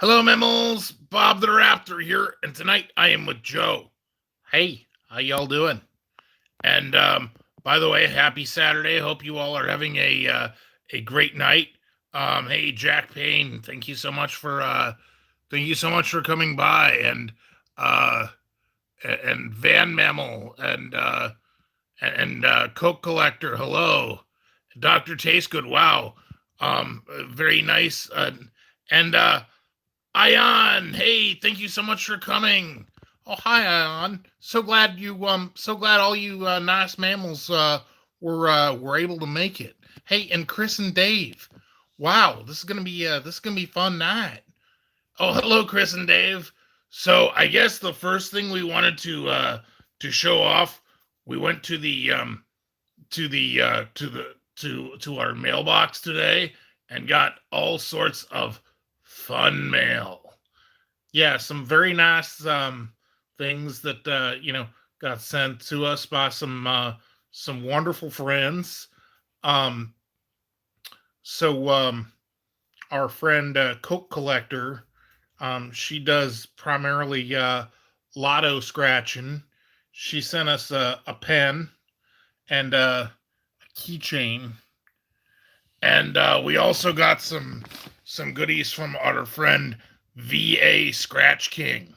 Hello, mammals. Bob the Raptor here, and tonight I am with Joe. Hey, how y'all doing? And by the way, happy Saturday. Hope you all are having a great night. Hey, Jack Payne, thank you so much for coming by, uh, and Van Mammal and Coke Collector. Hello, Doctor Tastegood. Wow, very nice. And Ion, hey, thank you so much for coming. Oh, hi, Ion. So glad all you nice mammals were able to make it. Hey, and Chris and Dave. Wow, this is gonna be fun night. Oh, hello, Chris and Dave. So I guess the first thing we wanted to show off, we went to our mailbox today and got all sorts of fun mail. Yeah, some very nice things that got sent to us by some wonderful friends. Um, so our friend Coke Collector, she does primarily lotto scratching. She sent us a pen and a keychain, and we also got some goodies from our friend VA Scratch King.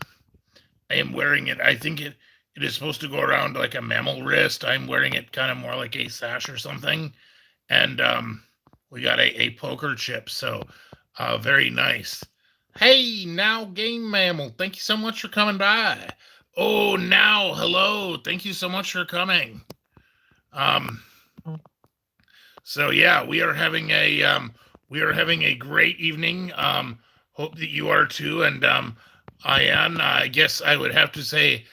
I am wearing it. I think it is supposed to go around like a mammal wrist. I'm wearing it kind of more like a sash or something. And we got a poker chip. So very nice. Hey, now Game Mammal. Thank you so much for coming by. Oh, now hello. Thank you so much for coming. Um, so yeah, we are having a great evening. Hope that you are too. And I guess I would have to say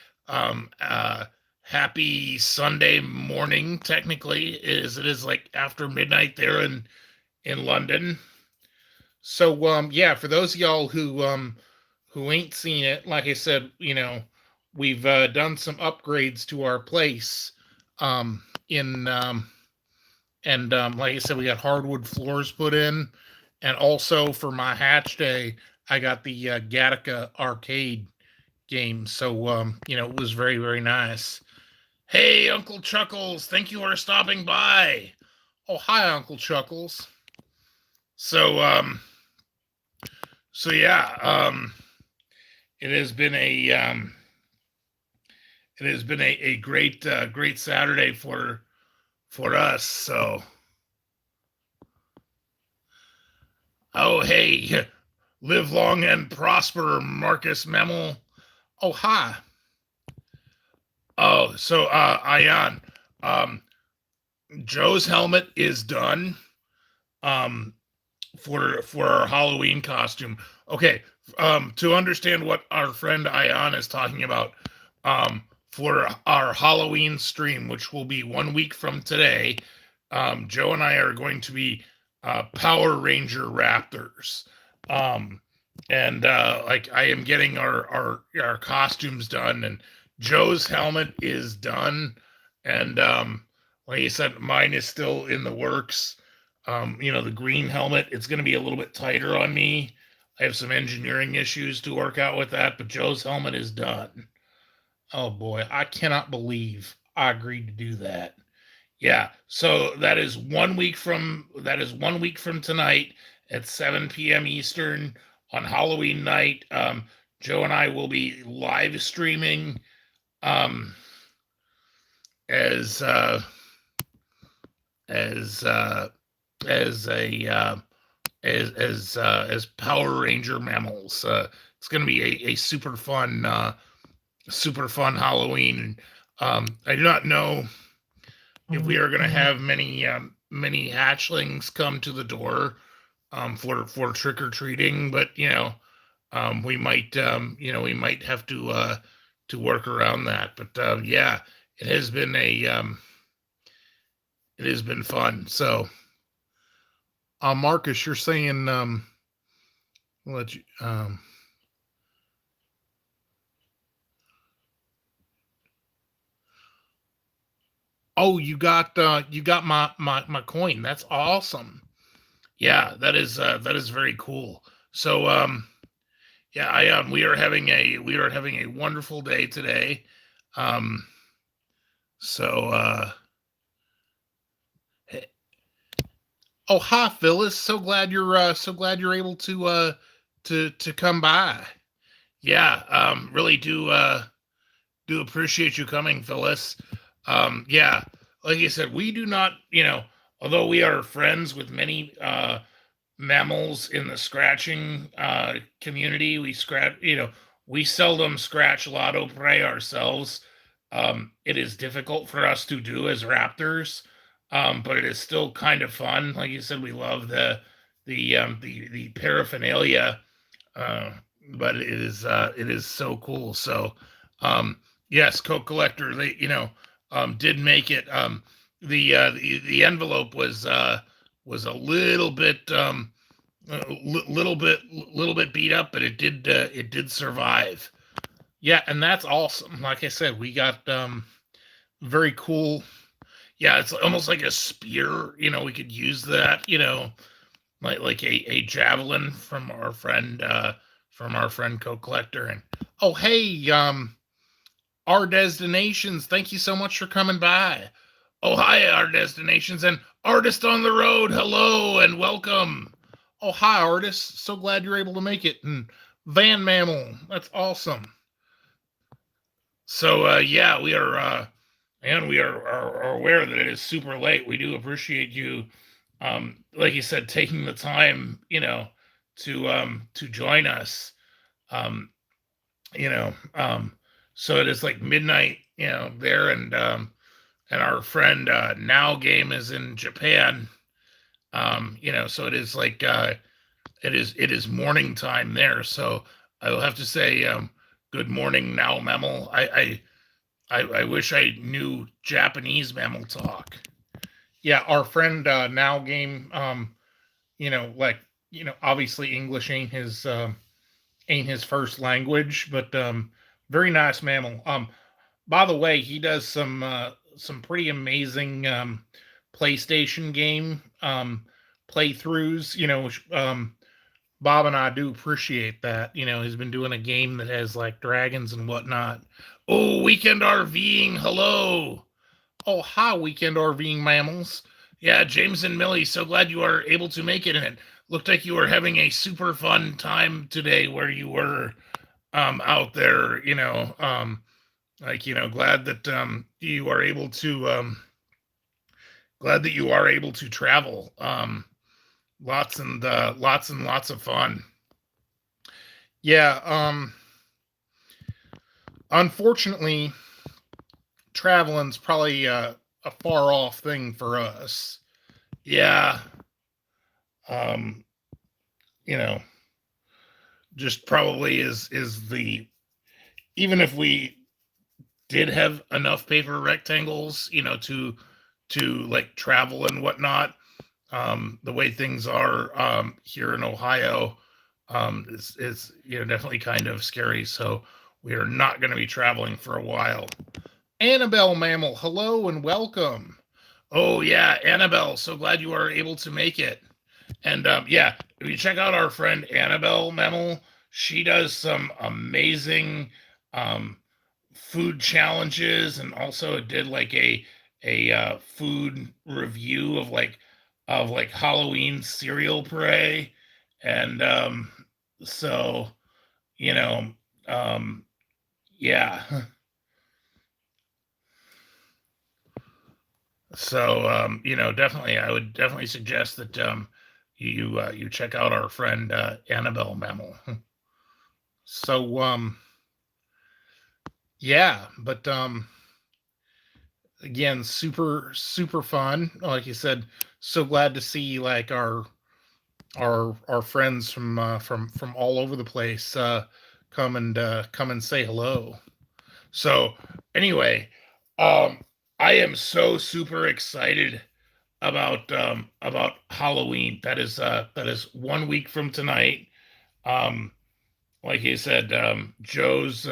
happy Sunday morning. Technically, it is like after midnight there in London. So yeah, for those of y'all who ain't seen it, like I said, we've done some upgrades to our place. In And like I said, we got hardwood floors put in, and also for my hatch day, I got the Gattaca arcade game. So it was very very nice. Hey, Uncle Chuckles, thank you for stopping by. Oh, hi, Uncle Chuckles. So so yeah, it has been a great Saturday for us. So, oh hey, live long and prosper, Marcus Memel. Oh hi. Oh, so Ion, um, Joe's helmet is done. For our Halloween costume. Okay, to understand what our friend Ion is talking about, for our Halloween stream, which will be 1 week from today, Joe and I are going to be Power Ranger Raptors. And like I am getting our costumes done, and Joe's helmet is done, and like I said, mine is still in the works. The green helmet, it's going to be a little bit tighter on me. I have some engineering issues to work out with that, but Joe's helmet is done. Oh boy, I cannot believe I agreed to do that. Yeah, so that is 1 week from tonight at 7 p.m. Eastern on Halloween night. Joe and I will be live streaming as as as a as Power Ranger mammals. It's going to be a super fun Halloween. I do not know if we are going to have many hatchlings come to the door for trick or treating, but we might we might have to work around that. But yeah, it has been it has been fun. So, Marcus, you're saying let you oh, you got my coin. That's awesome. Yeah, that is very cool. So Yeah, I we are having a wonderful day today. Um, so hey- oh hi Phyllis, so glad you're able to come by. Yeah, really do appreciate you coming, Phyllis. Yeah, like you said, we do not, although we are friends with many mammals in the scratching community. We seldom scratch lotto prey ourselves. It is difficult for us to do as raptors, but it is still kind of fun. Like you said, we love the paraphernalia, uh, but it is so cool. So yes, Coke Collector, they did make it. The envelope was a little bit beat up, but it did survive. Yeah, and that's awesome. Like I said, we got very cool. Yeah, it's almost like a spear. We could use that. Like a javelin from our friend Co Collector. And oh hey, our destinations. Thank you so much for coming by. Oh, hi, our destinations and artist on the road. Hello and welcome. Oh, hi, artist. So glad you're able to make it. And Van Mammal, that's awesome. So, yeah, we are aware that it is super late. We do appreciate you, like you said, taking the time, to join us. Um, you know, so it is like midnight, there, and our friend Now Game is in Japan. So it is like it is morning time there. So I will have to say, good morning, Now Mammal. I wish I knew Japanese mammal talk. Yeah, our friend Now Game. Like obviously English ain't his first language, but very nice mammal. By the way, he does some pretty amazing PlayStation game playthroughs. Which, Bob and I do appreciate that. He's been doing a game that has like dragons and whatnot. Oh, weekend RVing. Hello. Oh, hi, weekend RVing mammals. Yeah, James and Millie, so glad you are able to make it. And it looked like you were having a super fun time today where you were out there, glad that you are able to travel. Lots of fun. Yeah, unfortunately, traveling's probably a far off thing for us. Yeah, um, you know, just probably is the even if we did have enough paper rectangles, to like travel and whatnot. The way things are here in Ohio, is definitely kind of scary. So we are not going to be traveling for a while. Annabelle Mammal, hello and welcome. Oh yeah, Annabelle, so glad you are able to make it. And yeah, if you check out our friend Annabelle Mammal, she does some amazing um, food challenges, and also did like a food review of like Halloween cereal puree. And so you know um yeah. So definitely, I would definitely suggest that you check out our friend Annabelle Mammal. So yeah, but again, super super fun. Like you said, so glad to see like our friends from all over the place come and say hello. So anyway, I am so super excited about Halloween. That is 1 week from tonight. Um, like you said, Joe's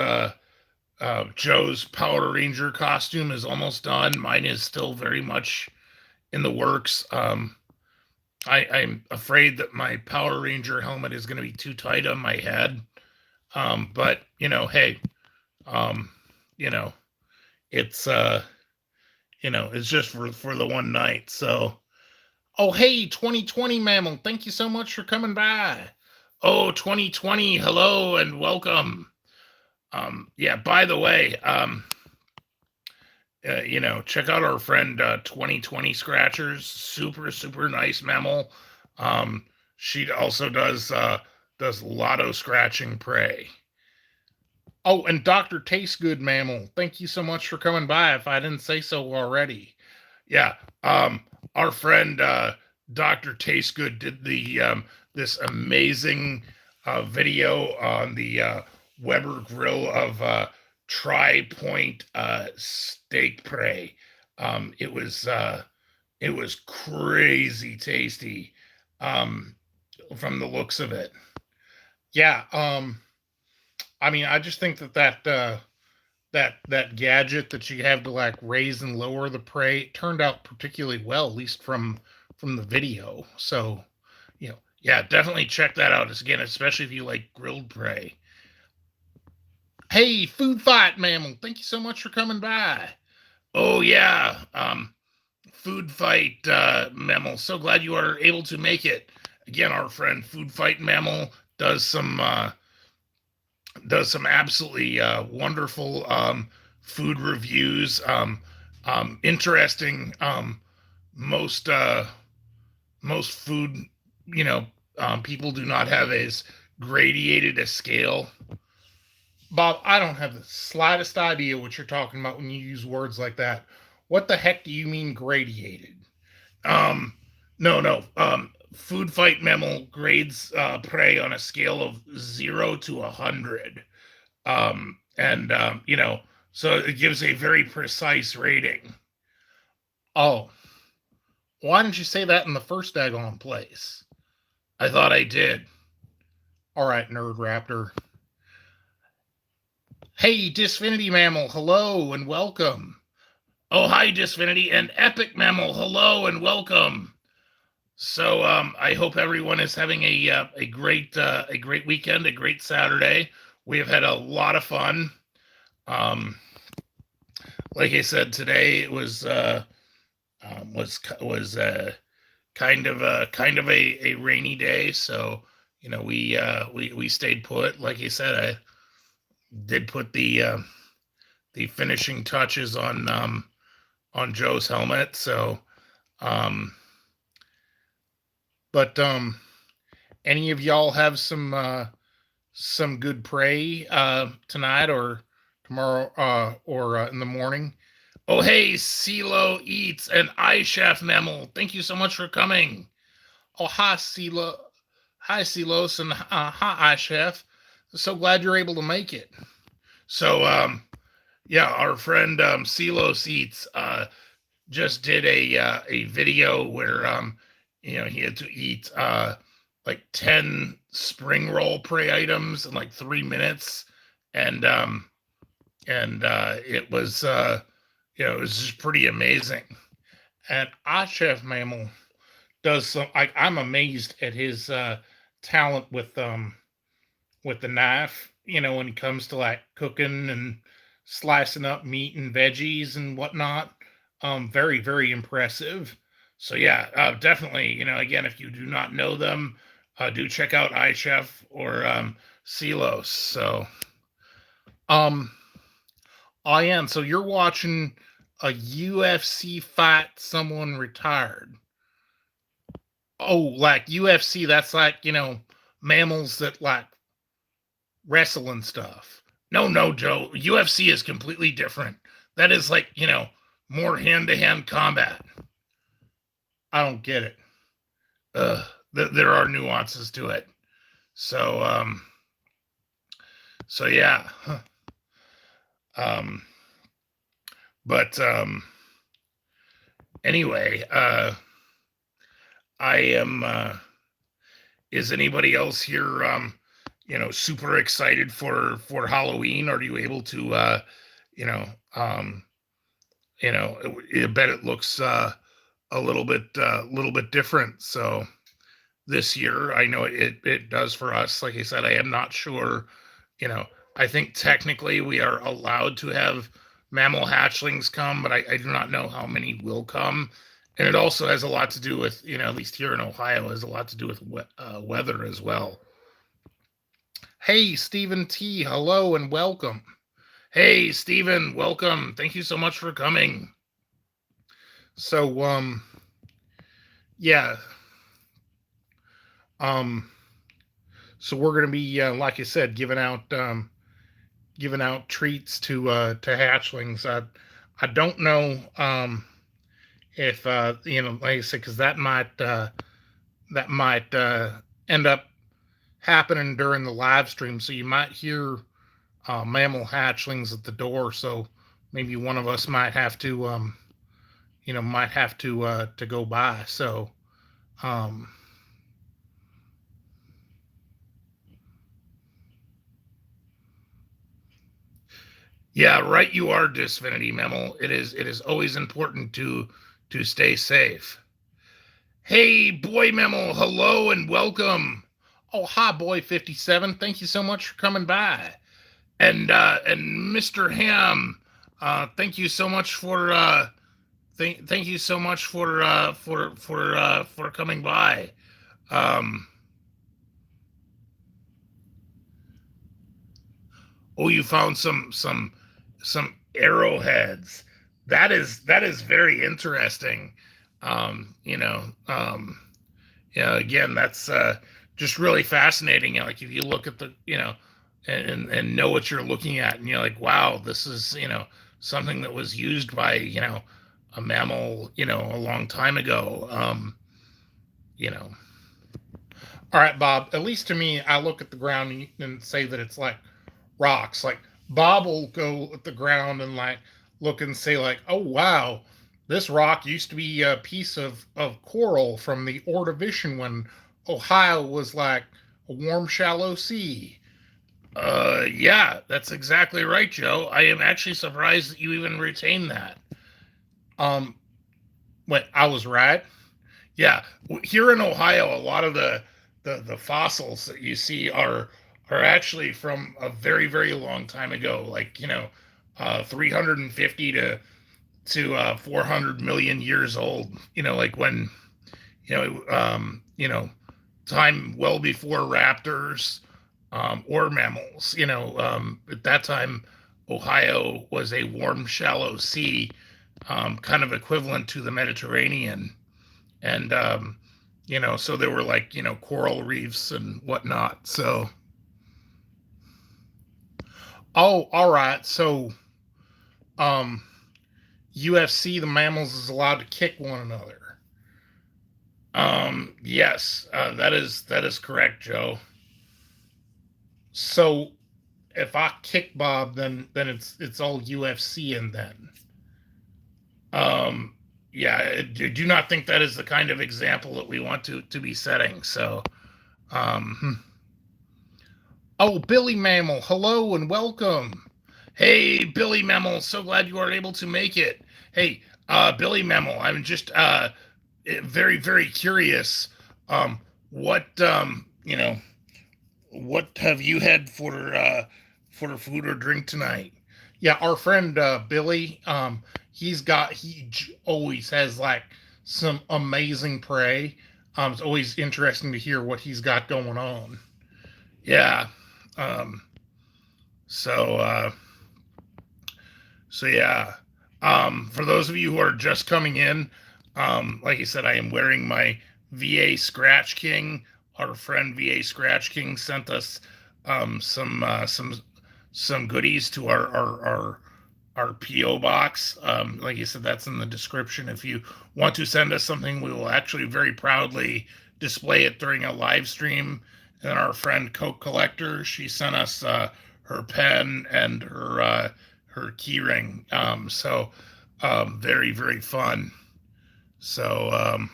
Power Ranger costume is almost done. Mine is still very much in the works. I'm afraid that my Power Ranger helmet is going to be too tight on my head. But hey, um, you know, it's it's just for the one night. So, oh hey, 2020 mammal, thank you so much for coming by. Oh, 2020, hello and welcome. Yeah, by the way, check out our friend 2020 Scratchers, super nice mammal. Um, she also does lotto scratching prey. Oh, and Dr. Taste Good Mammal, thank you so much for coming by if I didn't say so already. Yeah, our friend Dr. Taste Good did this amazing video on the Weber grill of tri-point steak prey. It was crazy tasty from the looks of it. Yeah, I mean, I just think that gadget that you have to like raise and lower the prey turned out particularly well, at least from the video. So, yeah, definitely check that out. Again, especially if you like grilled prey. Hey, food fight mammal, thank you so much for coming by. Oh yeah, food fight mammal. So glad you are able to make it. Again, our friend food fight mammal does some absolutely wonderful food reviews. Interesting. Most most food, people do not have as gradated a scale. Bob, I don't have the slightest idea what you're talking about when you use words like that. What the heck do you mean gradated? Um, no, no. Food fight mammal grades prey on a scale of 0 to 100. And so it gives a very precise rating. Oh, why didn't you say that in the first daggone place? I thought I did. All right, Nerd Raptor. Hey, Disfinity Mammal, hello and welcome. Oh, hi, Disfinity, and Epic Mammal, hello and welcome. So I hope everyone is having a great weekend, a great Saturday. We have had a lot of fun. Like I said, today it was kind of a rainy day, so we stayed put. Like I said, I did put the finishing touches on Joe's helmet. So, but any of y'all have some good prey tonight or tomorrow or in the morning? Oh, hey, CeeLo Eats and iChef Mammal. Thank you so much for coming. Oh, hi, CeeLo. Hi, CeeLos, and hi, iChef. So glad you're able to make it. So, yeah, our friend CeeLos Eats just did a video where he had to eat like 10 spring roll prey items in like 3 minutes, and it was it was just pretty amazing. And iChef Mammal does some. I'm amazed at his talent with the knife. When it comes to like cooking and slicing up meat and veggies and whatnot. Very impressive. So yeah, definitely. Again, if you do not know them, do check out iChef or CeeLos. So, I am. So you're watching a UFC fight someone retired. Oh, like UFC, that's like, mammals that like wrestle and stuff. No, Joe. UFC is completely different. That is like, more hand-to-hand combat. I don't get it. There are nuances to it. So, so yeah. But anyway, I am. Is anybody else here? Super excited for Halloween? Are you able to? You know, um, I bet it looks a little bit different. So this year, I know it does for us. Like I said, I am not sure you know, I think technically we are allowed to have mammal hatchlings come, but I do not know how many will come. And it also has a lot to do with, at least here in Ohio, has a lot to do with weather as well. Hey, Stephen T, hello and welcome. Hey, Stephen, welcome. Thank you so much for coming. So, yeah. So we're going to be, like I said, giving out treats to hatchlings. I don't know if like I said, because that might end up happening during the live stream, so you might hear mammal hatchlings at the door. So maybe one of us might have to go by. So um, yeah, right. You are, Disfinity Mammal. It is always important to stay safe. Hey, Boy Mammal, hello and welcome. Oh, hi, Boy 57. Thank you so much for coming by. And Mr. Ham, thank you so much for thank you so much for coming by. Um, oh, you found some arrowheads. That is very interesting. Um, you know, um, again, that's just really fascinating. Like if you look at the, and know what you're looking at, and you're like, wow, this is something that was used by a mammal, a long time ago. You know. All right, Bob. At least to me, I look at the ground and say that it's like rocks. Like Bob will go at the ground and like look and say like, oh wow, this rock used to be a piece of coral from the Ordovician when Ohio was like a warm, shallow sea. Yeah, that's exactly right, Joe. I am actually surprised that you even retain that. Um, Wait, I was right. Yeah, here in Ohio, a lot of the fossils that you see are actually from a very very long time ago, like 350 to 400 million years old. Like when time well before raptors or mammals. At that time, Ohio was a warm, shallow sea, kind of equivalent to the Mediterranean, and so there were like coral reefs and whatnot. So, oh, all right. So, um, UFC, the mammals is allowed to kick one another. Yes, that is correct, Joe. So if I kick Bob, then it's all UFC, and then um, yeah, I do not think that is the kind of example that we want to be setting. So um, oh, Billy Mammal, hello and welcome. Hey, Billy Mammal, so glad you are able to make it. Hey, Billy Mammal, I'm just very very curious. What what have you had for food or drink tonight? Yeah, our friend Billy, always has like some amazing prey. It's always interesting to hear what he's got going on. Yeah. Um, so so yeah. For those of you who are just coming in, like I said, I am wearing my VA Scratch King. Our friend VA Scratch King sent us some goodies to our PO box. Like you said, that's in the description. If you want to send us something, we will actually very proudly display it during a live stream. And our friend Coke Collector, she sent us her pen and her keyring. Very very fun. So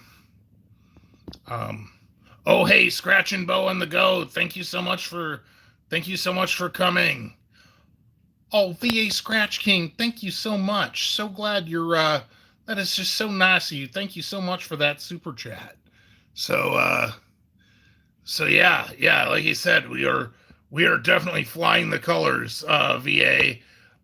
um, oh hey, Scratch and Bow on the go. Thank you so much for coming. Oh, VA Scratch King, thank you so much. So glad you're that is just so nice of you. Thank you so much for that super chat. So yeah, like you said, we are definitely flying the colors, VA.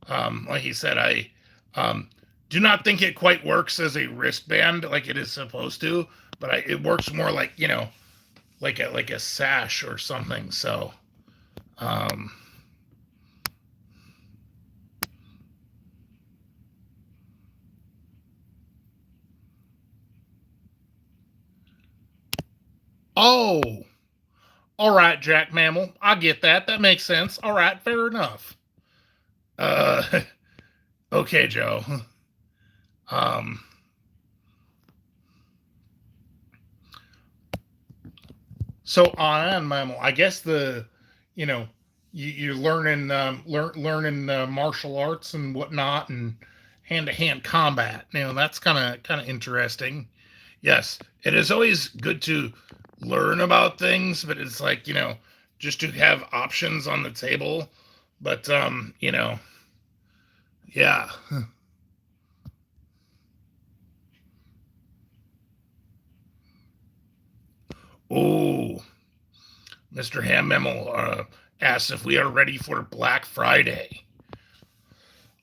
Like you said, I um, do not think it quite works as a wristband like it is supposed to, but it works more like like a sash or something. So, um, oh, all right, Jack Mammal, I get that. That makes sense. All right, fair enough. Uh, okay, Joe. Um, So on Mammal, I guess you know, you're learning learning martial arts and whatnot and hand to hand combat. That's kind of interesting. Yes, it is always good to learn about things, but it's like just to have options on the table. But yeah. Oh, Mr. Ham Memo asks if we are ready for Black Friday.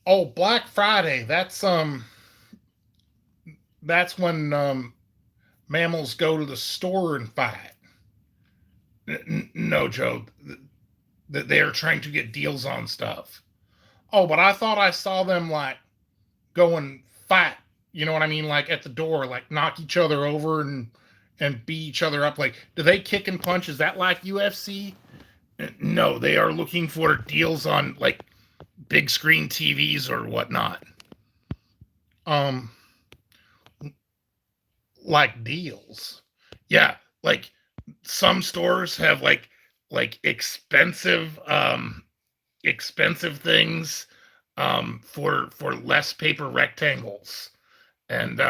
Oh, Black Friday. That's when mammals go to the store and fight. No, Joe. They are trying to get deals on stuff. Oh, but I thought I saw them like go and fight. You know what I mean? Like at the door, like knock each other over and beat each other up. Like, do they kick and punch? Is that like UFC? No, they are looking for deals on like big screen TVs or whatnot. Um, like deals. Yeah, like some stores have like expensive things for less paper rectangles, and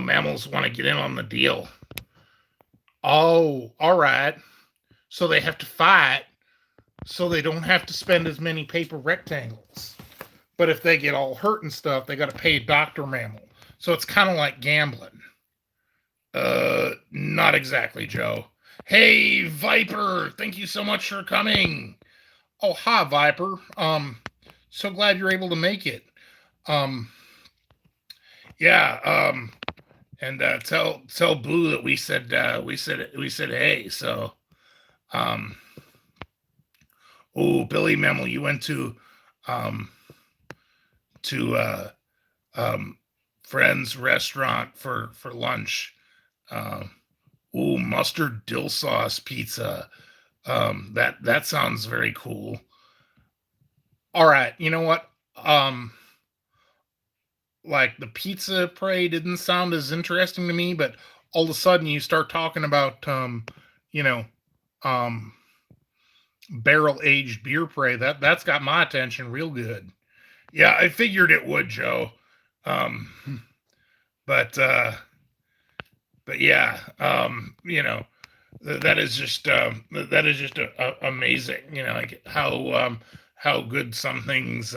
mammals want to get in on the deal. Oh, all right. So they have to fight so they don't have to spend as many paper rectangles. But if they get all hurt and stuff, they got to pay a doctor mammal. So it's kind of like gambling. Not exactly, Joe. Hey, Viper, thank you so much for coming. Oh, hi, Viper. So glad you're able to make it. Um, yeah. And tell Boo that we said hey. So, um, oh, Billy Memel, you went um to friend's restaurant for lunch. Um, ooh, mustard dill sauce pizza. That sounds very cool. All right, you know what? Like the pizza prey didn't sound as interesting to me, but all of a sudden you start talking about you know, um, barrel aged beer prey. That's got my attention real good. Yeah, I figured it would, Joe. Um, but but yeah, that is just amazing. Like how good some things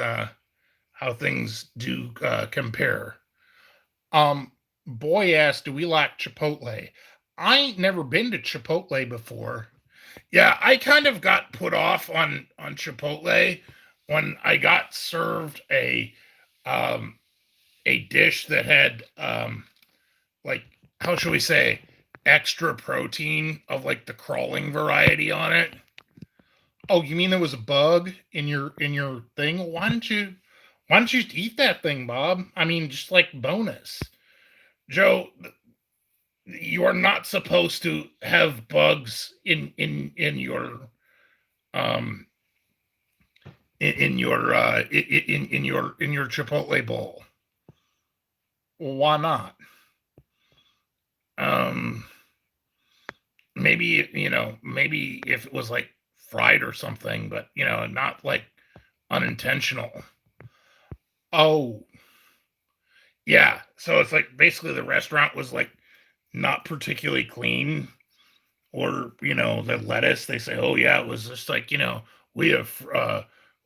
how things do compare. Um, Boy asked, "Do we like Chipotle?" I ain't never been to Chipotle before. Yeah, I kind of got put off on Chipotle when I got served um, a dish that had like how should we say extra protein of like the crawling variety on it. Oh, you mean there was a bug in your thing? Why don't you eat that thing, Bob? I mean, just like bonus. Joe, you are not supposed to have bugs um in your Chipotle bowl. Why not? Um, maybe if it was like fried or something, but not like unintentional. Oh, yeah. So it's like basically the restaurant was like not particularly clean, or the lettuce. They say, oh yeah, it was just like we have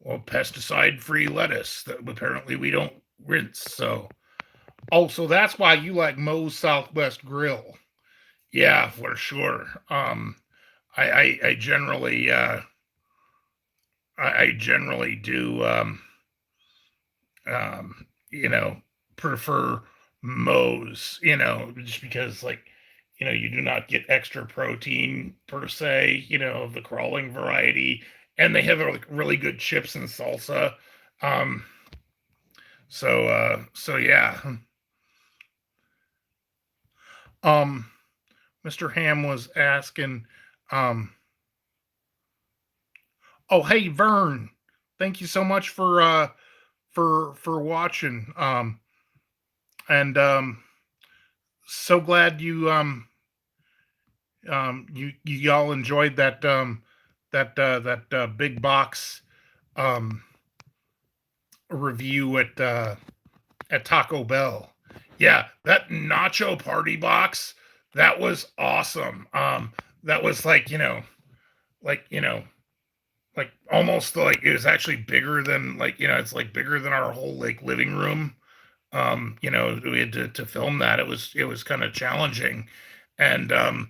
well, pesticide free lettuce that apparently we don't rinse. So oh, so that's why you like Moe's Southwest Grill. Yeah, for sure. I generally I generally do, you know, prefer Moe's, just because, like, you do not get extra protein per se, of the crawling variety, and they have like really good chips and salsa. Um, so yeah. Um, Mr. Ham was asking, um, oh hey Vern, thank you so much for watching. And so glad you y'all enjoyed that big box um review at Taco Bell. Yeah, that nacho party box, that was awesome. That was like, like, like almost like it was actually bigger than, like, it's like bigger than our whole like living room. We had to film that. It was kind of challenging. And and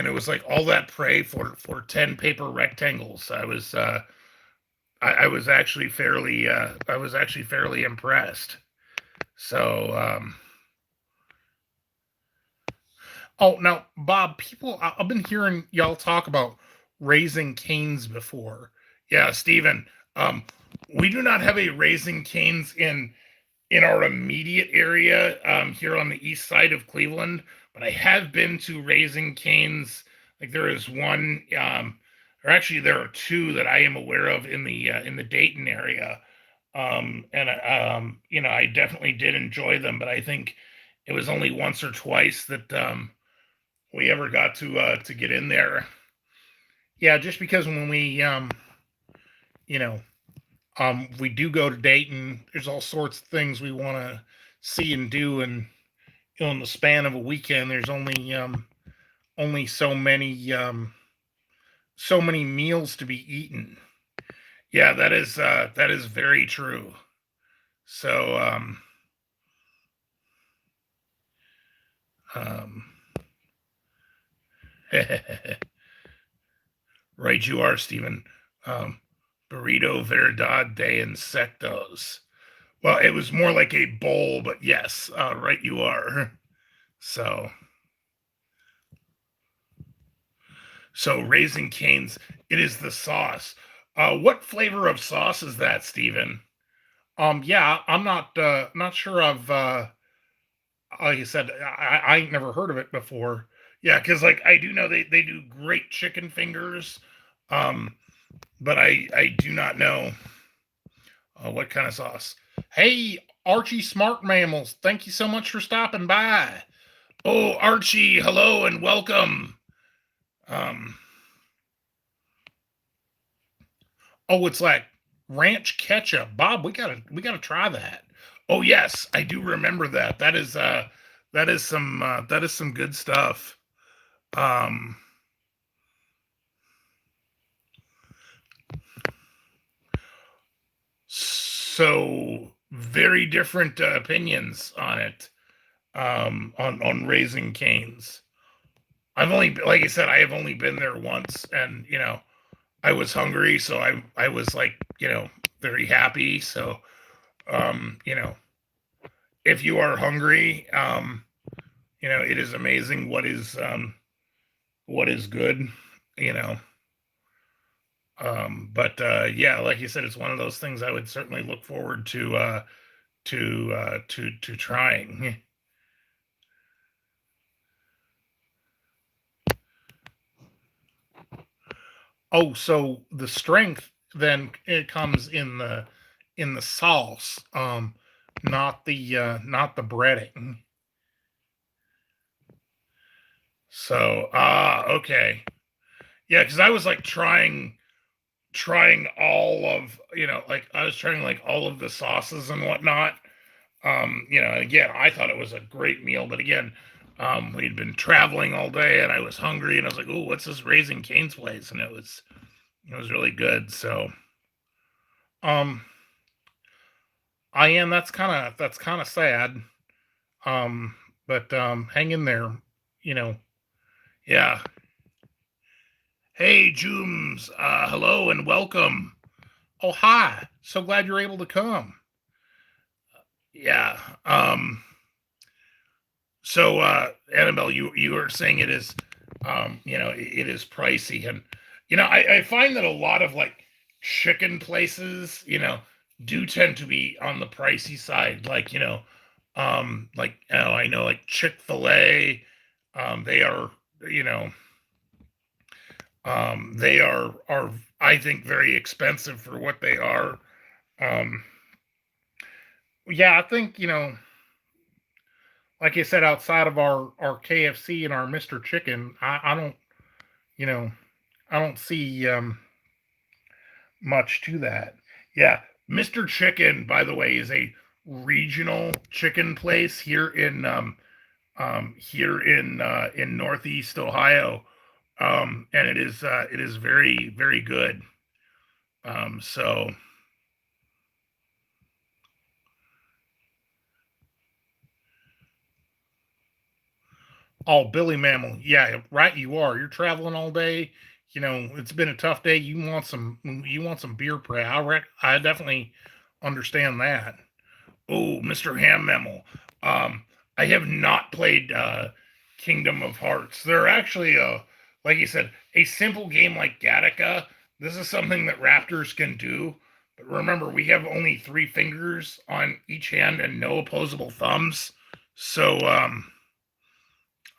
it was like all that prey for 10 paper rectangles. I was actually fairly impressed. So oh, now Bob, I've been hearing y'all talk about raising canes before. Yeah, Stephen, we do not have a raising canes in our immediate area, here on the east side of Cleveland, but I have been to Raising Cane's. Like, there is one, or actually there are two that I am aware of in the Dayton area. And I definitely did enjoy them, but I think it was only once or twice that we ever got to get in there. Yeah, just because when you know, we do go to Dayton, there's all sorts of things we want to see and do, and in the span of a weekend, there's only so many meals to be eaten. Yeah, that is very true. So um right you are, Stephen. Um Burrito verdad de insectos. Well, it was more like a bowl, but yes, right you are. So Raising Cane's, it is the sauce. What flavor of sauce is that, Stephen? Yeah, I'm not sure of like I said, I ain't never heard of it before. Yeah, because like I do know they do great chicken fingers, um, but I do not know what kind of sauce. Hey, Archie Smart Mammals, thank you so much for stopping by. Oh, Archie, hello and welcome. Um, oh, it's like ranch ketchup. Bob, we gotta try that. Oh yes, I do remember that. That is some good stuff. Um, so very different opinions on it. On Raising Canes. Like I said, I have only been there once, and I was hungry, so I was like, very happy. So, you know, if you are hungry, it is amazing what is good, you know. But yeah, like you said, it's one of those things I would certainly look forward to trying. Oh, so the strength then it comes in the sauce, not the breading. So okay, yeah, because I was like trying all of like I was trying like all of the sauces and whatnot. Again, I thought it was a great meal, but again, we'd been traveling all day and I was hungry and I was like, "Oh, what's this Raising Cane's place?" And it was really good. So, um, I am. That's kind of sad. Um, but hang in there. You know. Yeah. Hey, Jooms. Hello and welcome. Oh, hi. So glad you're able to come. Yeah. Annabelle, you were saying it is, it is pricey, and I find that a lot of like chicken places, do tend to be on the pricey side. I know like Chick-fil-A, they are, you know, they are I think very expensive for what they are. Um, yeah, I think like I said, outside of our KFC and our Mister Chicken, I don't you know I don't see much to that. Yeah, Mister Chicken, by the way, is a regional chicken place here in Northeast Ohio, and it is very very good. So Oh, Billy Mammal. Yeah, right you are. You're traveling all day. It's been a tough day. You want some beer prey. I definitely understand that. Oh, Mr. Ham Mammal. Um, I have not played Kingdom of Hearts. They're actually like you said, a simple game like Gattaca. This is something that raptors can do. But remember, we have only three fingers on each hand and no opposable thumbs. So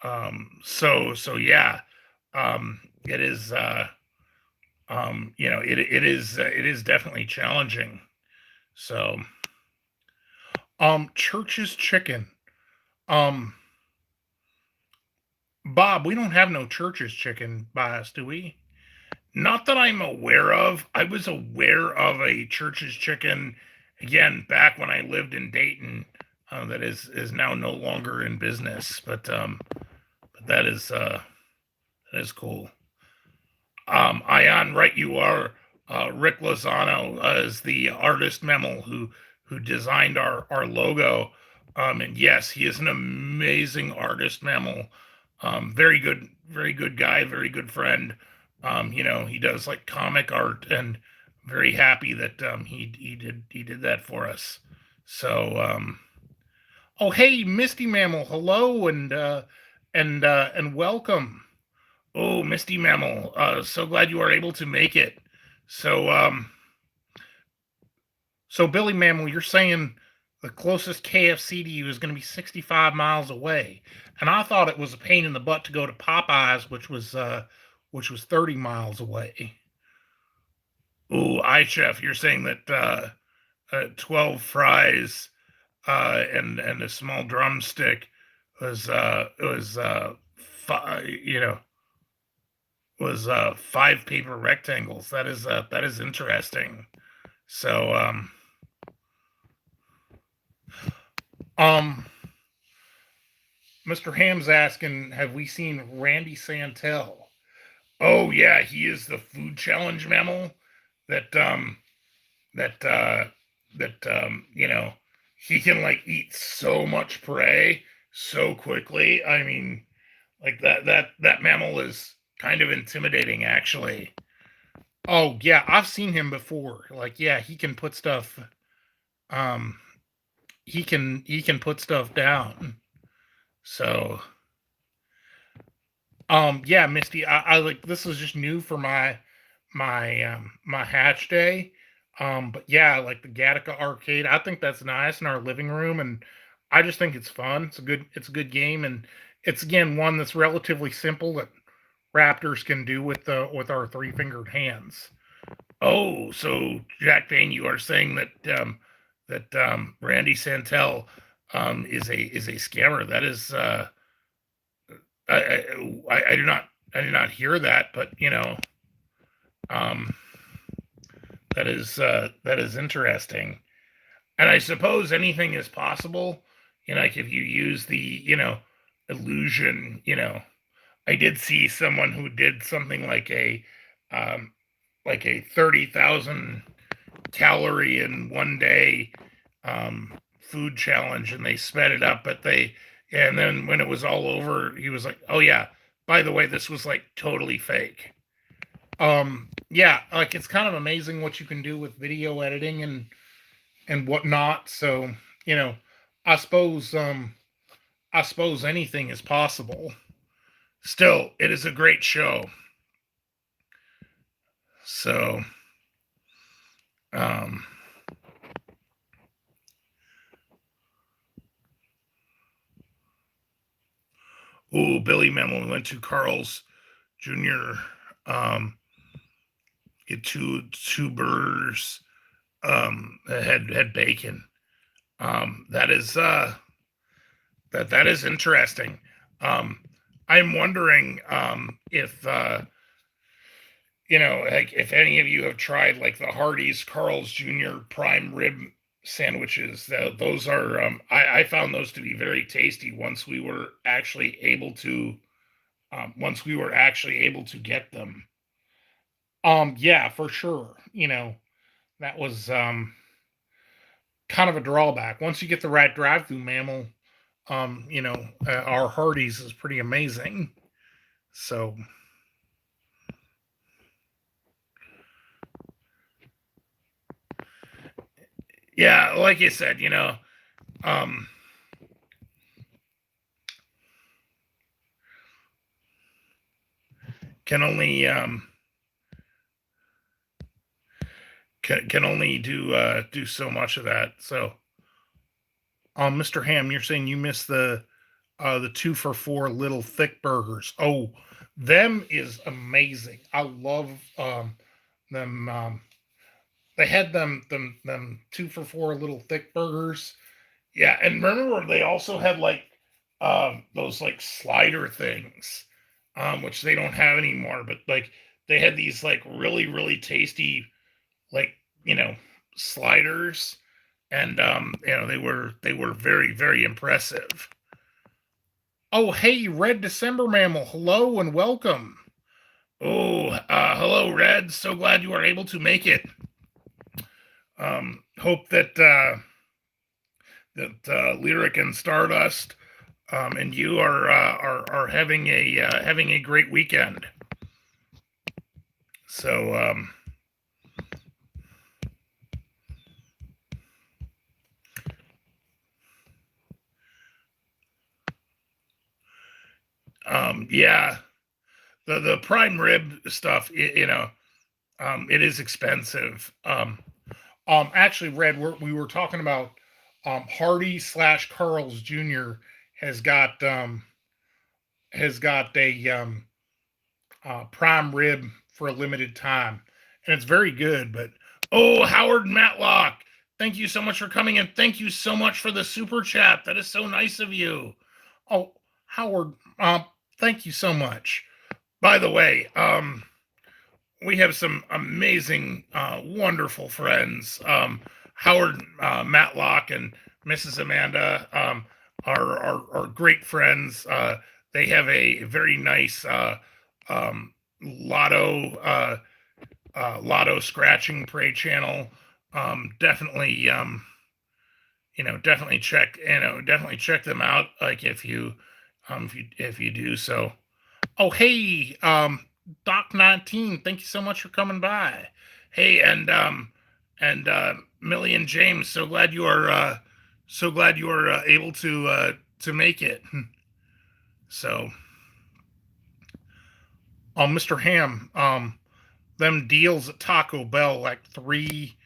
so yeah, it is it is definitely challenging. So Church's Chicken. Um Bob, we don't have no Church's Chicken by us, do we? Not that I'm aware of. I was aware of a Church's Chicken again back when I lived in Dayton. That is now no longer in business, but that is cool. Ion, right you are. Rick Lozano is the artist Memel who designed our logo. And yes, he is an amazing artist Memel. Very good guy, very good friend. He does like comic art, and very happy that he did that for us. So oh hey, Misty Mammal, hello and welcome. Oh, Misty Mammal, so glad you are able to make it. So, so Billy Mammal, you're saying the closest KFC to you is going to be 65 miles away, and I thought it was a pain in the butt to go to Popeyes, which was 30 miles away. Oh, iChef, you're saying that 12 fries and a small drumstick was five paper rectangles. That is interesting. So um Mr. Ham's asking, have we seen Randy Santel? Oh yeah, he is the food challenge mammal that that uh that he can like eat so much prey so quickly. I mean, like that mammal is kind of intimidating actually. Oh yeah, I've seen him before. Like yeah, um he can put stuff down. So yeah, Misty, I like this is just new for my hatch day. But yeah, like the Gattaca arcade, I think that's nice in our living room, and I just think it's fun. It's a good game, and it's again one that's relatively simple that raptors can do with our three fingered hands. Oh, so Jack Payne, you are saying that Randy Santel is a scammer. That is I did not hear that, but um, that is interesting. And I suppose anything is possible. Like if you use the illusion. I did see someone who did something um, like a 30,000 calorie in one day food challenge, and they sped it up, and then when it was all over, he was like, "Oh yeah, by the way, this was like totally fake." Yeah, like it's kind of amazing what you can do with video editing and whatnot. So, you know, I suppose I suppose anything is possible. Still, it is a great show. So, um, ooh, Billy Memo went to Carl's Jr. Get two burgers. Had bacon. That is that is interesting. Um, I'm wondering if like if any of you have tried like the Hardee's Carl's Jr. prime rib sandwiches. Those are I found those to be very tasty once we were actually able to get them. Yeah, for sure. That was kind of a drawback. Once you get the right drive-through mammal, our Hardee's is pretty amazing. So yeah, like you said, um, can only can only do so much of that. So, Mr. Ham, you're saying you missed the 2 for $4 little thick burgers. Oh, them is amazing. I love them. They had them 2 for $4 little thick burgers. Yeah, and remember they also had like those like slider things, which they don't have anymore. But like they had these like really tasty like sliders, and they were very impressive. Oh, hey, Red December Mammal, hello and welcome. Oh, hello, Red. So glad you are able to make it. Hope that Lyric and Stardust and you are having a great weekend. So yeah, the prime rib stuff, it is expensive. Actually, Red, we were talking about Hardy slash Carl's Jr. has got um, has got a prime rib for a limited time, and it's very good. But oh, Howard Matlock, thank you so much for coming, and thank you so much for the super chat. That is so nice of you. Oh, Howard, thank you so much. By the way, we have some amazing, wonderful friends. Howard Matlock and Mrs. Amanda are great friends. They have a very nice lotto lotto scratching prey channel. Definitely, definitely check them out. Like if you do so. Oh, hey, Doc 19, thank you so much for coming by. Hey, and Millie and James, so glad you are able to make it. So, Mr. Ham, them deals at Taco Bell, like three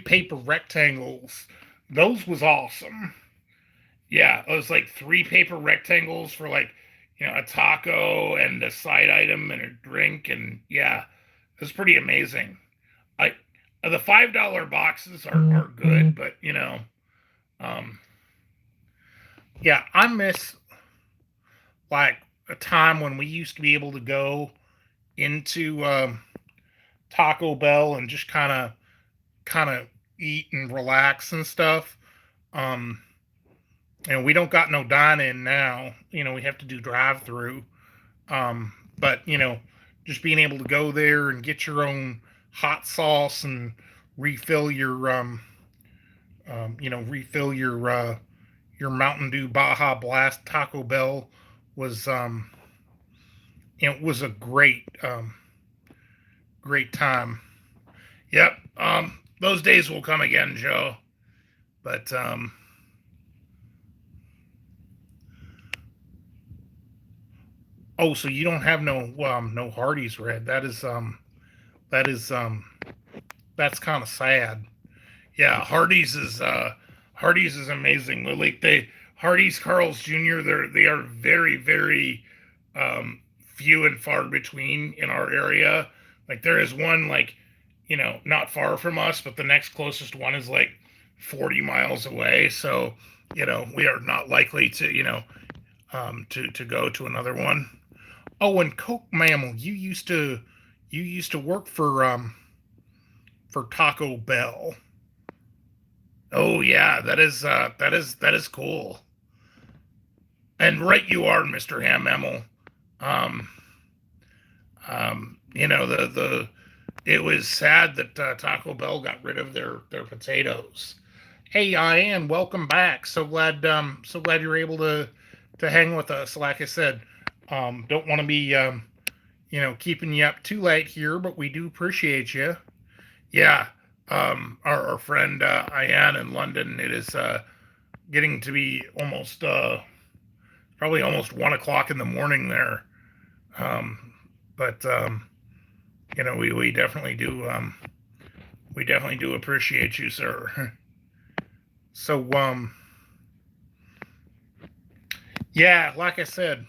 paper rectangles. Those was awesome. Yeah, it was like three paper rectangles for like a taco and a side item and a drink, and yeah, it was pretty amazing. I The $5 boxes are good, but um, yeah, I miss like a time when we used to be able to go into Taco Bell and just kind of eat and relax and stuff. Um, and we don't got no dine in now. We have to do drive-through. But just being able to go there and get your own hot sauce and refill your your Mountain Dew Baja Blast Taco Bell was it was a great great time. Yep. Those days will come again, Joe. But oh, so you don't have no Hardee's Red? That is that's kind of sad. Yeah, Hardee's is amazing. Like they Hardee's Carl's Jr. They are very few and far between in our area. Like there is one like not far from us, but the next closest one is like 40 miles away. So we are not likely to to go to another one. Oh, and Coke Mammal, you used to work for Taco Bell. Oh yeah, that is cool. And right you are, Mister Ham Mammal. Um, the it was sad that Taco Bell got rid of their potatoes. Hey, Ian, welcome back. So glad you're able to hang with us. Like I said, don't want to be keeping you up too late here, but we do appreciate you. Yeah, our friend Ian in London. It is getting to be almost probably almost 1 o'clock in the morning there. But we definitely do appreciate you, sir. So yeah, like I said,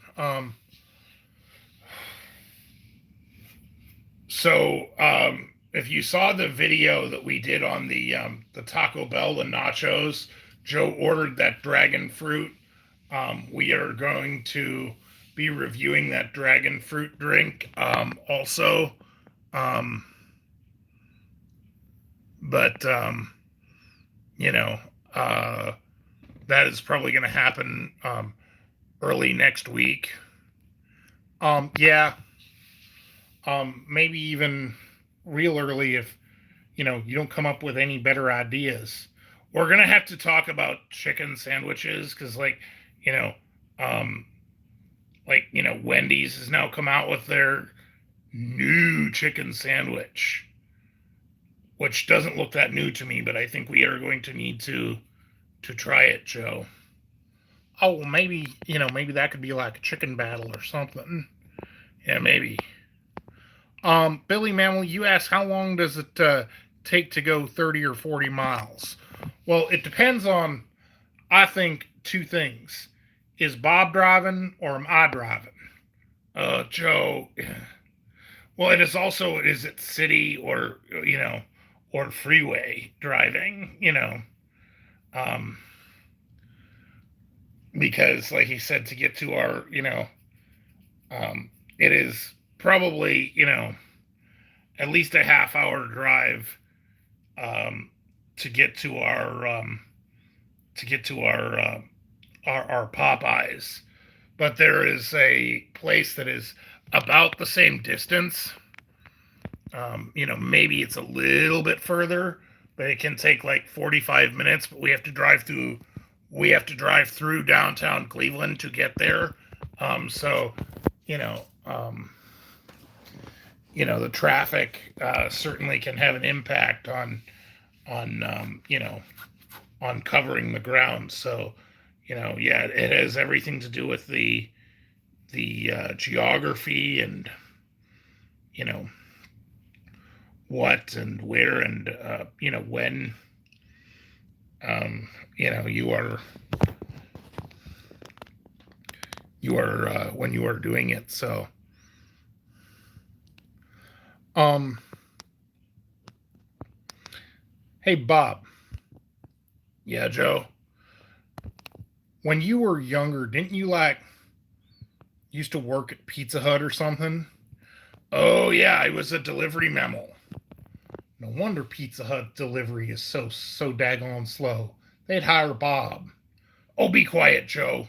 if you saw the video that we did on the Taco Bell, the nachos, Joe ordered that dragon fruit. We are going to be reviewing that dragon fruit drink also. But that is probably going to happen early next week. Yeah. Maybe even real early if you don't come up with any better ideas. We're gonna have to talk about chicken sandwiches because, Wendy's has now come out with their new chicken sandwich, which doesn't look that new to me, but I think we are going to need to try it, Joe. Oh, maybe maybe that could be like a chicken battle or something. Yeah, maybe. Billy Mammal, you asked how long does it take to go 30 or 40 miles? Well, it depends on, I think, two things. Is Bob driving or am I driving? Joe. Well, it is also, is it city or freeway driving, because like he said, to get to our, it is probably, at least a half-hour drive to get to our Popeyes. But there is a place that is about the same distance. Maybe it's a little bit further, but it can take like 45 minutes. But we have to drive through. We have to drive through downtown Cleveland to get there. So, the traffic certainly can have an impact on covering the ground. So, yeah, it has everything to do with the geography and what and where and when you are when you are doing it. So hey Bob. Yeah, Joe. When you were younger, didn't you used to work at Pizza Hut or something? Oh yeah, I was a delivery mammal. No wonder Pizza Hut delivery is so daggone slow. They'd hire Bob. Oh, be quiet, Joe.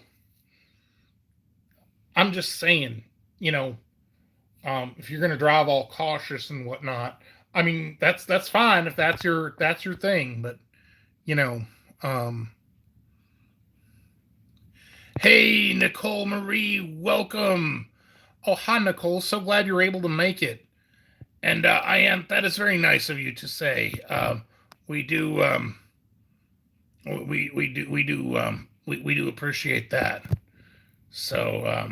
I'm just saying, if you're gonna drive all cautious and whatnot, I mean that's fine if that's your thing, but you know, um, hey Nicole Marie, welcome. Oh, hi Nicole, so glad you're able to make it. And I am. That is very nice of you to say. We do. We do appreciate that. So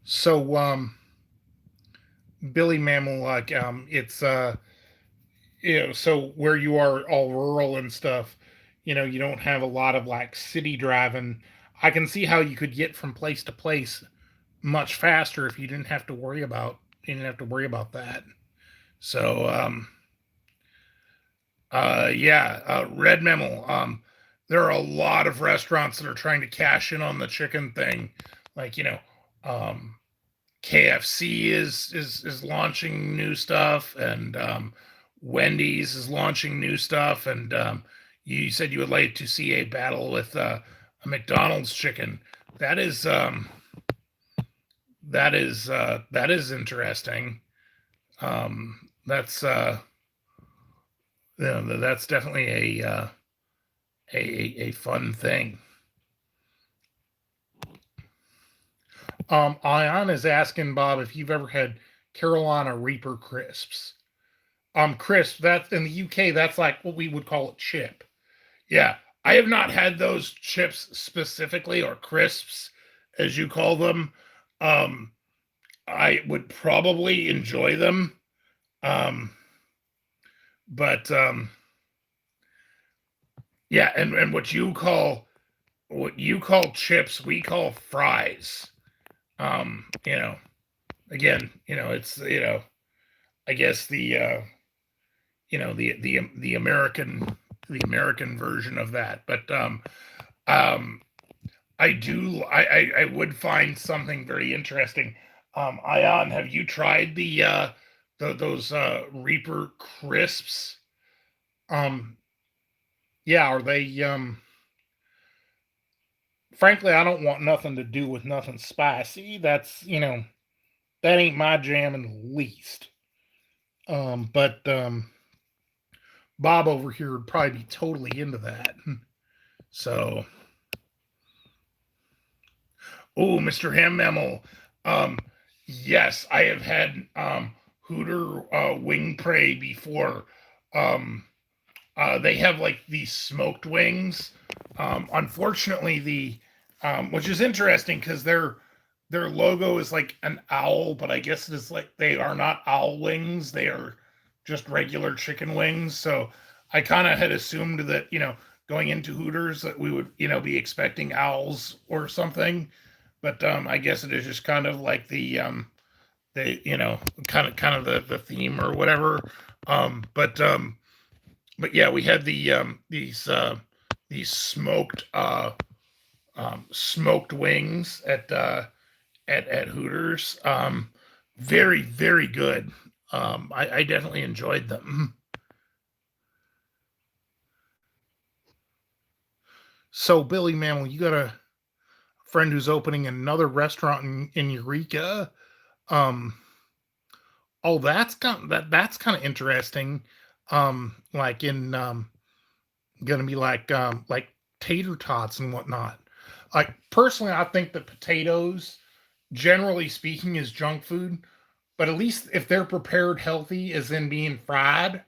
so Billy Mammal, like it's so where you are all rural and stuff, you don't have a lot of like city driving. I can see how you could get from place to place much faster if you didn't have to worry about that. So yeah, Red Mammal. There are a lot of restaurants that are trying to cash in on the chicken thing. Like, um, KFC is launching new stuff, and Wendy's is launching new stuff, and you said you would like to see a battle with a McDonald's chicken. That is that is interesting. That's that's definitely a fun thing. Ion is asking Bob if you've ever had Carolina Reaper crisps. Crisp. That's in the UK. That's like what we would call a chip. Yeah, I have not had those chips specifically, or crisps, as you call them. Um, I would probably enjoy them, um, but yeah, and what you call chips, we call fries. You know, again, it's I guess the American version of that. But um, I would find something very interesting. Ion, have you tried those Reaper crisps? Um, yeah, are they frankly, I don't want nothing to do with nothing spicy. That's, that ain't my jam in the least. But Bob over here would probably be totally into that. So, oh, Mr. Ham Mammal. Um, yes, I have had Hooter wing prey before. Um, they have like these smoked wings. Unfortunately, which is interesting because their logo is like an owl, but I guess it is like they are not owl wings; they are just regular chicken wings. So I kind of had assumed that going into Hooters that we would be expecting owls or something, but I guess it is just kind of like the kind of the theme or whatever. But yeah, we had these smoked wings at Hooters. Very very good. I definitely enjoyed them. So Billy Mammal, you got a friend who's opening another restaurant in Eureka. Um, oh, that's kind of interesting. Like in gonna be like tater tots and whatnot. Like personally, I think that potatoes, generally speaking, is junk food. But at least if they're prepared healthy, as in being fried,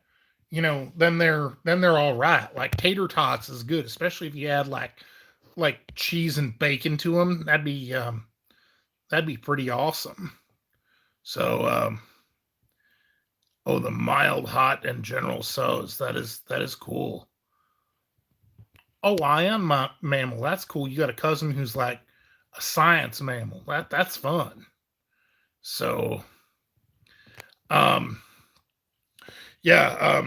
then they're all right. Like tater tots is good, especially if you add like cheese and bacon to them. That'd be pretty awesome. So oh, the mild, hot, and General So's. That is cool. Oh, I am my mammal. That's cool. You got a cousin who's like a science mammal. That's fun. So, um, yeah,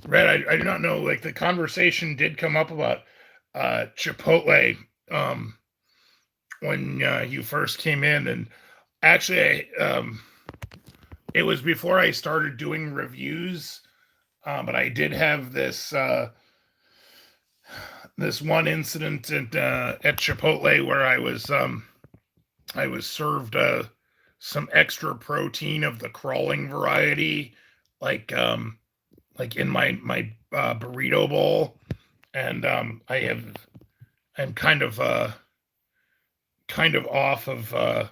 Red. I do not know. Like the conversation did come up about Chipotle when you first came in, and actually, it was before I started doing reviews. But I did have this one incident at Chipotle where I was served some extra protein of the crawling variety, like like in my burrito bowl, and I'm kind of off of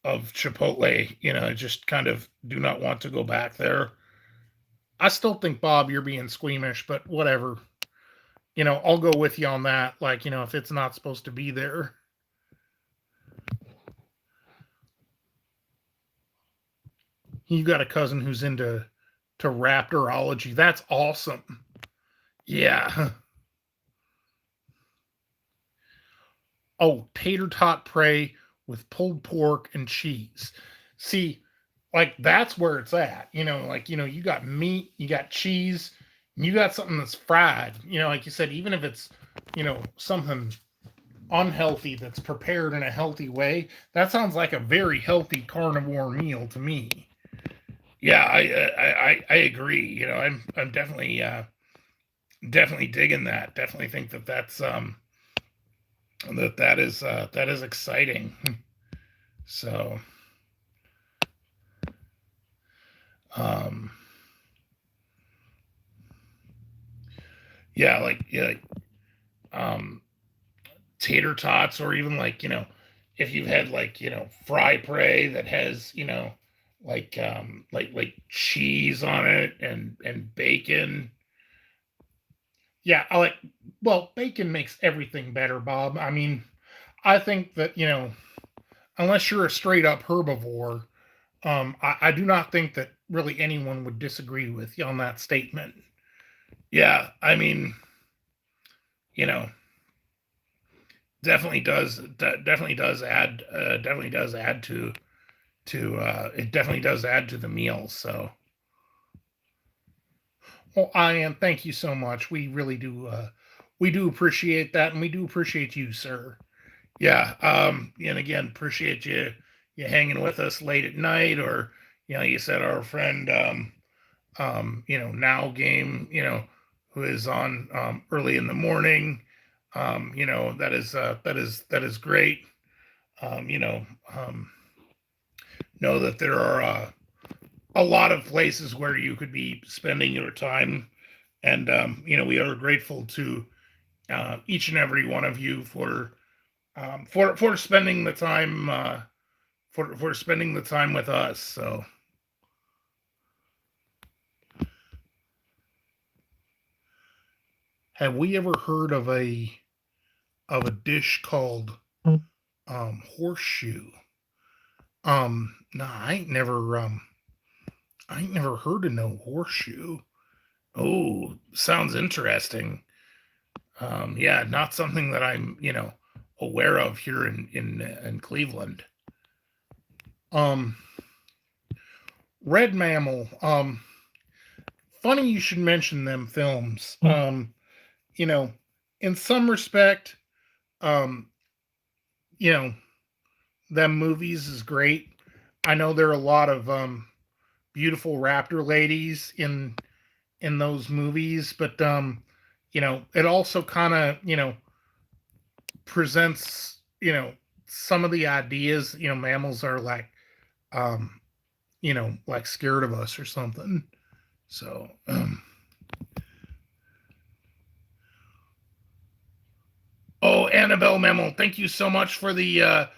Chipotle. I just kind of do not want to go back there. I still think, Bob, you're being squeamish, but whatever. I'll go with you on that. Like, if it's not supposed to be there. You got a cousin who's into raptorology. That's awesome. Yeah. Oh, tater tot prey with pulled pork and cheese. See, like that's where it's at. Like you got meat, you got cheese, and you got something that's fried. Like you said, even if it's something unhealthy that's prepared in a healthy way, that sounds like a very healthy carnivore meal to me. Yeah, I agree. I'm definitely digging that. Definitely think that is exciting. So, um, like um, tater tots, or even like if you've had like fry prey that has like cheese on it and bacon. Yeah, I like. Well, bacon makes everything better, Bob. I mean, I think that unless you're a straight up herbivore, I do not think that really anyone would disagree with you on that statement. Yeah, I mean, you know, definitely does add to it definitely does add to the meal. So, well, Ian, thank you so much. We do appreciate that, and we do appreciate you, sir. Yeah, and again, appreciate you hanging with us late at night, or you said our friend now game, who is on early in the morning. That is great. Um, you know, um, know that there are a lot of places where you could be spending your time, and we are grateful to each and every one of you for spending the time for spending the time with us. So, have we ever heard of a dish called horseshoe? Nah, I ain't never heard of no horseshoe. Oh, sounds interesting. Yeah, not something that I'm aware of here in Cleveland. Um, Red Mammal. Funny you should mention them films. You know, in some respect, um, you know, them movies is great. I know there are a lot of beautiful raptor ladies in those movies, but it also kind of presents some of the ideas. Mammals are like um, like scared of us or something. So oh, Annabelle Mammal, thank you so much for the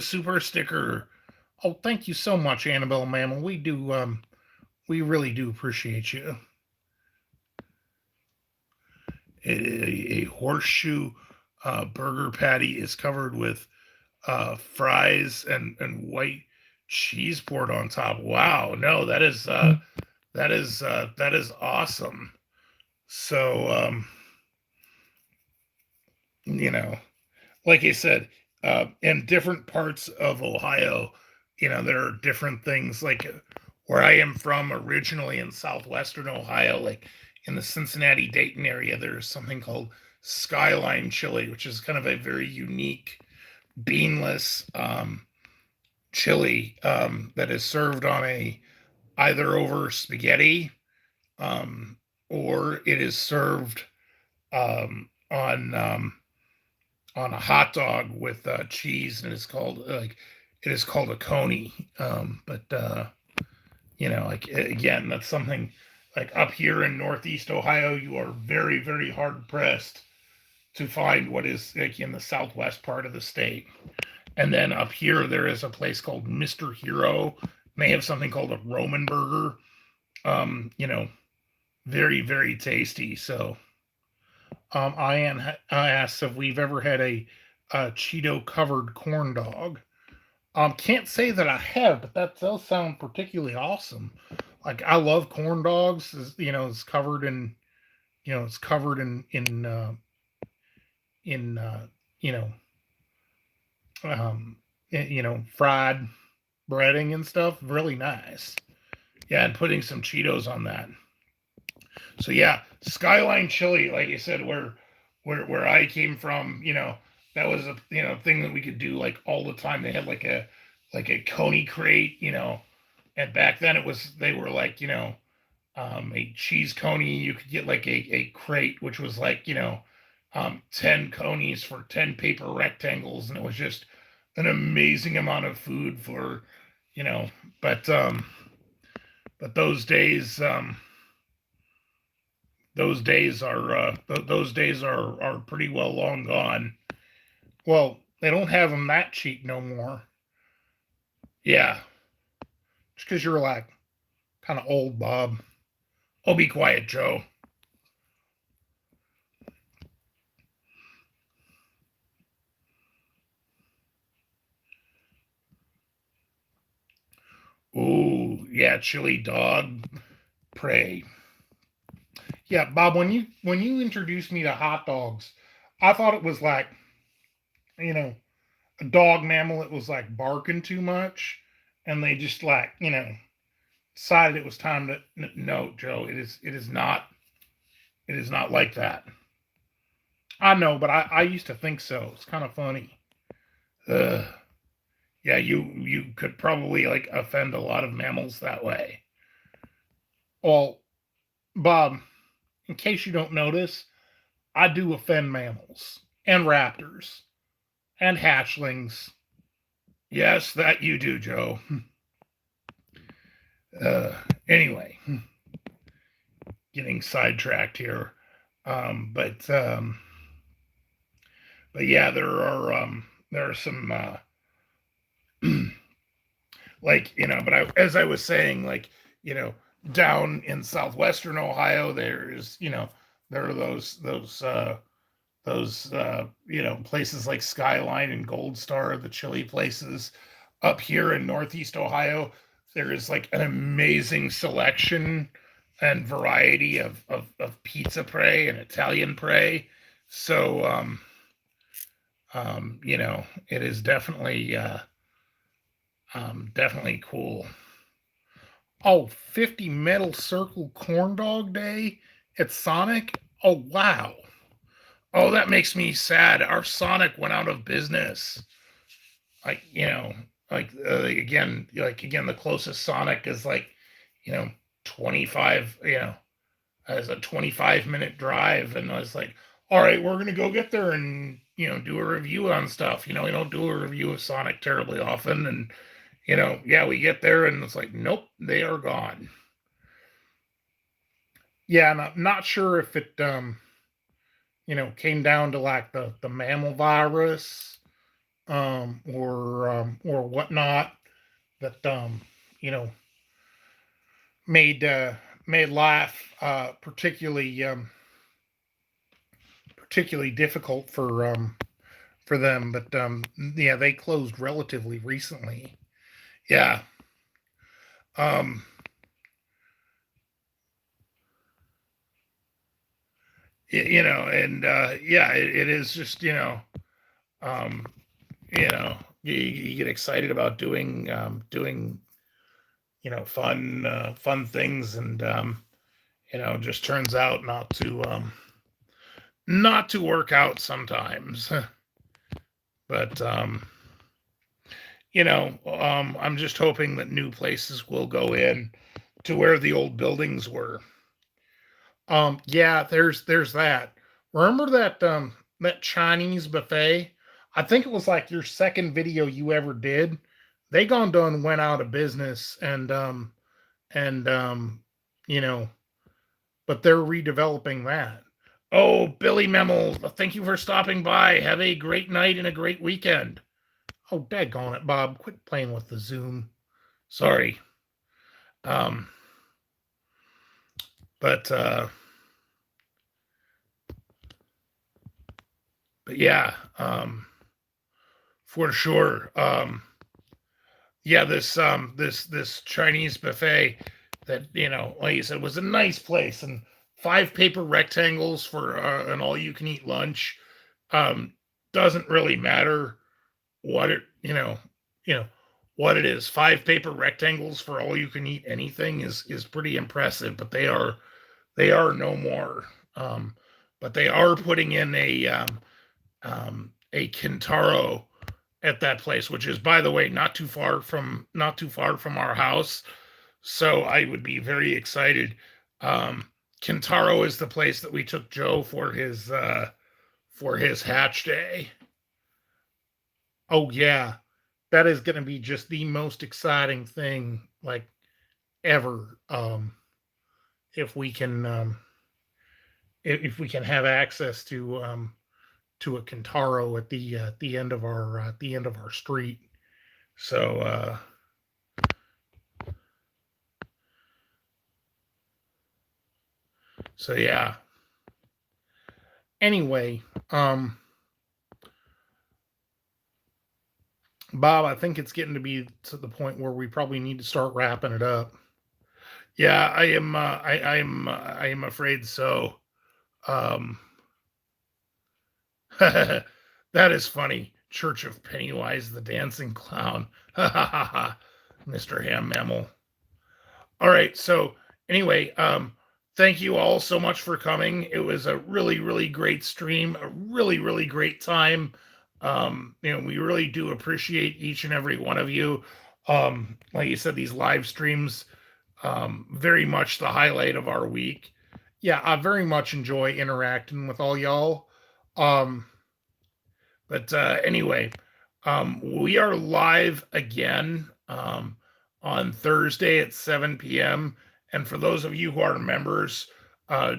super sticker. Oh, thank you so much, Annabelle Mammal. We really do appreciate you. A horseshoe burger patty is covered with fries and white cheese poured on top. Wow, no, that is awesome. So you know, like I said, in different parts of Ohio, there are different things. Like where I am from originally in southwestern Ohio, like in the Cincinnati Dayton area, there's something called Skyline chili, which is kind of a very unique beanless chili that is served on a either over spaghetti or it is served on a hot dog with cheese, and it is called a coney. But like again, that's something like up here in Northeast Ohio, you are very, very hard pressed to find what is like in the southwest part of the state. And then up here, there is a place called Mr. Hero. They have something called a Roman burger. You know, very, very tasty. So, I asked if we've ever had a Cheeto covered corn dog. Can't say that I have, but that does sound particularly awesome. Like I love corn dogs. You know, it's covered in it's covered in you know fried breading and stuff. Really nice. Yeah, and putting some Cheetos on that. So yeah, Skyline Chili, like I said, where I came from, that was a thing that we could do like all the time. They had like a coney crate, and back then they were like a cheese coney. You could get like a crate, which was like 10 conies for 10 paper rectangles, and it was just an amazing amount of food for you know. But but those days are pretty well long gone. Well, they don't have them that cheap no more. Yeah, just because you're like kind of old, Bob. Oh, be quiet, Joe. Ooh, yeah, chili dog, pray. Yeah, Bob, when you introduced me to hot dogs, I thought it was like, you know, a dog mammal that was like barking too much, and they just like, decided it was time to. No, Joe, it is not like that. I know, but I used to think so. It's kind of funny. Ugh. Yeah, you could probably like offend a lot of mammals that way. Well, Bob, in case you don't notice, I do offend mammals and raptors and hatchlings. Yes, that you do, Joe. Uh, anyway, getting sidetracked here. Um, but um, but yeah, there are some like But as I was saying, like down in southwestern Ohio, there are those places like Skyline and Gold Star, the chili places. Up here in Northeast Ohio, there is like an amazing selection and variety of pizza prey and Italian prey. So it is definitely cool. Oh, 50 Metal Circle Corn Dog Day at Sonic. Oh, wow. Oh, that makes me sad. Our Sonic went out of business. Like, again, the closest Sonic is like, you know, 25, as a 25-minute drive. And I was like, all right, we're going to go get there and, do a review on stuff. We don't do a review of Sonic terribly often. And, yeah, we get there and it's like, nope, they are gone. Yeah, and I'm not sure if it, came down to like the mammal virus, or whatnot that, you know, made, made life, particularly difficult for them. But, yeah, they closed relatively recently. Yeah. Um, and yeah, it is just um, you get excited about doing fun things, and just turns out not to work out sometimes. But I'm just hoping that new places will go in to where the old buildings were. Yeah, there's that. Remember that Chinese buffet? I think it was like your second video you ever did. They gone done went out of business, and you know but they're redeveloping that. Oh, Billy Memmel, thank you for stopping by. Have a great night and a great weekend. Oh, daggone it, Bob. Quit playing with the Zoom. Sorry. Um, but yeah, for sure. Yeah, this Chinese buffet that, like you said, was a nice place, and 5 paper rectangles for an all-you-can-eat lunch. Doesn't really matter what it you know what it is. 5 paper rectangles for all you can eat anything is pretty impressive, but they are no more. Um, but they are putting in a Kintaro at that place, which is, by the way, not too far from our house. So I would be very excited. Kintaro is the place that we took Joe for his hatch day. Oh yeah, that is going to be just the most exciting thing like ever. If we can if we can have access to a Kintaro at the end of our street. So yeah. Anyway, Bob, I think it's getting to be to the point where we probably need to start wrapping it up. Yeah, I am. I am afraid so. Um, that is funny. Church of Pennywise the Dancing Clown. Ha ha ha ha. Mr. Ham Mammal. All right. So anyway, thank you all so much for coming. It was a really, really great stream. A really, really great time. We really do appreciate each and every one of you. Like you said, these live streams, very much the highlight of our week. Yeah, I very much enjoy interacting with all y'all. Um, but anyway, we are live again on Thursday at 7 p.m. And for those of you who are members,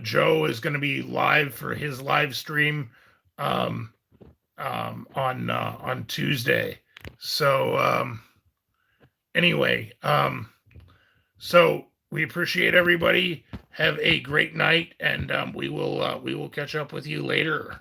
Joe is going to be live for his live stream on Tuesday. So anyway, so we appreciate everybody. Have a great night, and we will catch up with you later.